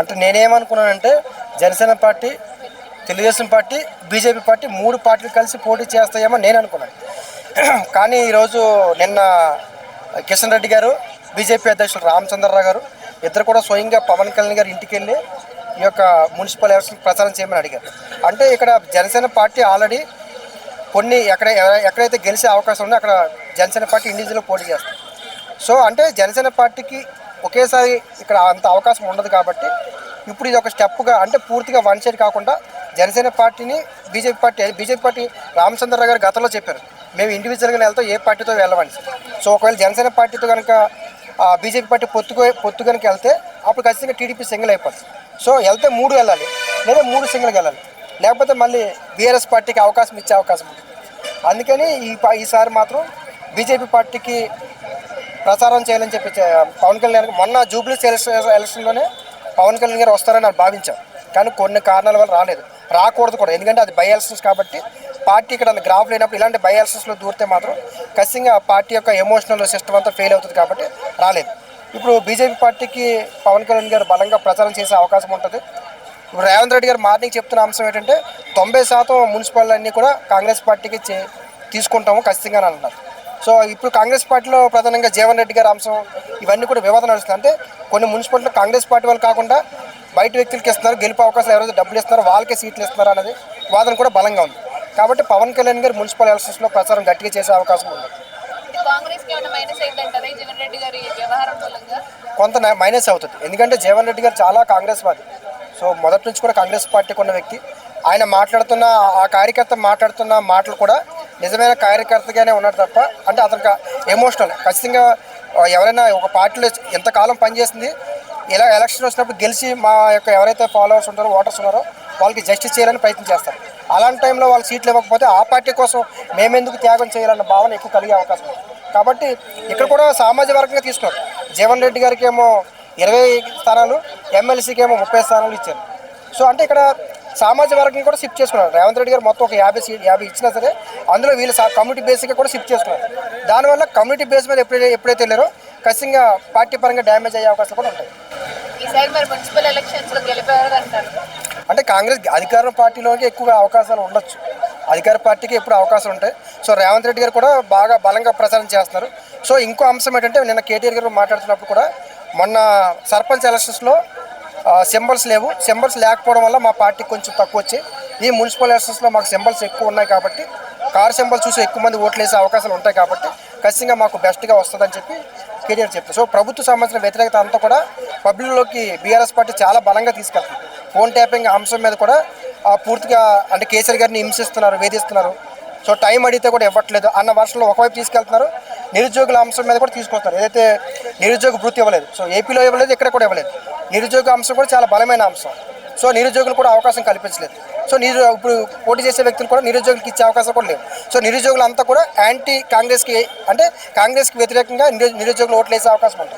అంటే నేనేమనుకున్నానంటే Janasena party, Telugu Desam party, BJP party 3 పార్టీలు కలిసి పోటీ చేస్తాయేమో నేను అనుకున్నాను. కానీ ఈరోజు నిన్న కిషన్ రెడ్డి గారు, బీజేపీ అధ్యక్షులు రామచంద్రరావు గారు ఇద్దరు కూడా స్వయంగా పవన్ కళ్యాణ్ గారు ఇంటికి వెళ్ళి ఈ యొక్క మున్సిపల్ ఎలక్షన్ ప్రచారం చేయమని అడిగారు. అంటే ఇక్కడ జనసేన పార్టీ ఆల్రెడీ కొన్ని ఎక్కడైతే గెలిచే అవకాశం ఉందో అక్కడ జనసేన పార్టీ ఇండివిజువల్గా పోటీ చేస్తారు. సో అంటే జనసేన పార్టీకి ఒకేసారి ఇక్కడ అంత అవకాశం ఉండదు కాబట్టి ఇప్పుడు ఇది ఒక స్టెప్గా, అంటే పూర్తిగా వన్ సైడ్ కాకుండా జనసేన పార్టీని బీజేపీ పార్టీ రామచంద్రరావు గారు గతంలో చెప్పారు, మేము ఇండివిజువల్గా వెళ్తాం, ఏ పార్టీతో వెళ్ళమని. సో ఒకవేళ జనసేన పార్టీతో కనుక బీజేపీ పార్టీ పొత్తు కనుక వెళ్తే అప్పుడు ఖచ్చితంగా టీడీపీ సింగిల్ అయిపోతుంది. సో వెళ్తే 3 వెళ్ళాలి, లేదా 3 సింగిల్కి వెళ్ళాలి, లేకపోతే మళ్ళీ బీఆర్ఎస్ పార్టీకి అవకాశం ఇచ్చే అవకాశం ఉంటుంది. అందుకని ఈసారి మాత్రం బీజేపీ పార్టీకి ప్రచారం చేయాలని చెప్పి పవన్ కళ్యాణ్ మొన్న జూబ్లీ ఎలక్షన్లోనే పవన్ కళ్యాణ్ గారు వస్తారని నేను భావించాను. కానీ కొన్ని కారణాల వల్ల రాకూడదు కూడా, ఎందుకంటే అది బై ఎలక్షన్స్ కాబట్టి పార్టీ ఇక్కడ గ్రాఫ్ లేనప్పుడు ఇలాంటి బై ఎలక్షన్స్లో దూరితే మాత్రం ఖచ్చితంగా పార్టీ యొక్క ఎమోషనల్ సిస్టమ్ అంతా ఫెయిల్ అవుతుంది కాబట్టి రాలేదు. ఇప్పుడు బీజేపీ పార్టీకి పవన్ కళ్యాణ్ గారు బలంగా ప్రచారం చేసే అవకాశం ఉంటుంది. ఇప్పుడు రేవంత్ రెడ్డి గారు మార్నింగ్ చెప్తున్న అంశం ఏంటంటే 90% మున్సిపల్ అన్నీ కూడా కాంగ్రెస్ పార్టీకి తీసుకుంటాము ఖచ్చితంగా అని అంటున్నారు. సో ఇప్పుడు కాంగ్రెస్ పార్టీలో ప్రధానంగా జీవన్ రెడ్డి గారి అంశం ఇవన్నీ కూడా వివాదం నడుస్తుంది. అంటే కొన్ని మున్సిపాలిటీలో కాంగ్రెస్ పార్టీ వాళ్ళు కాకుండా బయట వ్యక్తులకి ఇస్తున్నారు, గెలుపు అవకాశాలు ఎవరైతే డబ్బులు ఇస్తున్నారో వాళ్ళకే సీట్లు ఇస్తున్నారు అనేది వాదన కూడా బలంగా ఉంది. కాబట్టి పవన్ కళ్యాణ్ గారు మున్సిపల్ ఎలక్షన్స్లో ప్రచారం గట్టిగా చేసే అవకాశం ఉంది. కొంత మైనస్ అవుతుంది, ఎందుకంటే జీవన్ రెడ్డి గారు చాలా కాంగ్రెస్ వాది. సో మొదటి నుంచి కూడా కాంగ్రెస్ పార్టీకి ఉన్న వ్యక్తి. ఆయన మాట్లాడుతున్న ఆ కార్యకర్త మాట్లాడుతున్న మాటలు కూడా నిజమైన కార్యకర్తగానే ఉన్నాడు తప్ప, అంటే అతనికి ఎమోషనల్ ఖచ్చితంగా ఎవరైనా ఒక పార్టీలో ఎంతకాలం పనిచేసింది ఇలా ఎలక్షన్ వచ్చినప్పుడు గెలిచి మా యొక్క ఎవరైతే ఫాలోవర్స్ ఉంటారో, ఓటర్స్ ఉన్నారో వాళ్ళకి జస్టిస్ చేయాలని ప్రయత్నం చేస్తారు. అలాంటి టైంలో వాళ్ళు సీట్లు ఇవ్వకపోతే ఆ పార్టీ కోసం మేమెందుకు త్యాగం చేయాలన్న భావన ఎక్కువ కలిగే అవకాశం ఉంది. కాబట్టి ఇక్కడ కూడా సామాజిక వర్గంగా తీసుకున్నారు. జీవన్ రెడ్డి గారికి ఏమో 20 స్థానాలు, ఎమ్మెల్సీకి ఏమో 30 స్థానాలు ఇచ్చారు. సో అంటే ఇక్కడ సామాజిక వర్గం కూడా షిఫ్ట్ చేసుకున్నారు. రేవంత్ రెడ్డి గారు మొత్తం ఒక 50 ఇచ్చినా సరే అందులో వీళ్ళు కమ్యూనిటీ బేస్గా కూడా షిఫ్ట్ చేసుకున్నారు. దానివల్ల కమ్యూనిటీ బేస్ మీద ఎప్పుడైతే వెళ్ళారో ఖచ్చితంగా పార్టీ పరంగా డ్యామేజ్ అయ్యే అవకాశాలు కూడా ఉంటాయి. అంటే కాంగ్రెస్ అధికార పార్టీలోకి ఎక్కువగా అవకాశాలు ఉండొచ్చు, అధికార పార్టీకి ఎప్పుడు అవకాశాలు ఉంటాయి. సో రేవంత్ రెడ్డి గారు కూడా బాగా బలంగా ప్రచారం చేస్తున్నారు. సో ఇంకో అంశం ఏంటంటే నిన్న కేటీఆర్ గారు మాట్లాడుతున్నప్పుడు కూడా మొన్న సర్పంచ్ ఎలక్షన్స్లో సింబల్స్ లేవు, సింబల్స్ లేకపోవడం వల్ల మా పార్టీకి కొంచెం తక్కువ వచ్చాయి. ఈ మున్సిపల్ ఎలక్షన్స్లో మాకు సింబల్స్ ఎక్కువ ఉన్నాయి కాబట్టి కార్ సింబల్ చూసి ఎక్కువ మంది ఓట్లు వేసే అవకాశాలు ఉంటాయి కాబట్టి ఖచ్చితంగా మాకు బెస్ట్గా వస్తుందని చెప్పి కేటీఆర్ చెప్తారు. సో ప్రభుత్వ సంబంధించిన వ్యతిరేకత అంతా కూడా పబ్లిక్లోకి బీఆర్ఎస్ పార్టీ చాలా బలంగా తీసుకెళ్తుంది. ఫోన్ ట్యాపింగ్ అంశం మీద కూడా పూర్తిగా అంటే కేసీఆర్ గారిని హింసిస్తున్నారు, వేధిస్తున్నారు. సో టైం అడిగితే కూడా ఇవ్వట్లేదు అన్న వర్షంలో ఒకవైపు తీసుకెళ్తున్నారు. నిరుద్యోగుల అంశం మీద కూడా తీసుకొస్తున్నారు. ఏదైతే నిరుద్యోగ భృతి ఇవ్వలేదు, సో ఏపీలో ఇవ్వలేదు, ఇక్కడ కూడా ఇవ్వలేదు. నిరుద్యోగ అంశం కూడా చాలా బలమైన అంశం. సో నిరుద్యోగులు కూడా అవకాశం కల్పించలేదు. సో ఇప్పుడు పోటీ చేసే వ్యక్తులు కూడా నిరుద్యోగులకు ఇచ్చే అవకాశం కూడా లేవు. సో నిరుద్యోగులు అంతా కూడా యాంటీ కాంగ్రెస్కి, అంటే కాంగ్రెస్కి వ్యతిరేకంగా నిరుద్యోగులు ఓట్లు వేసే అవకాశం ఉంటుంది.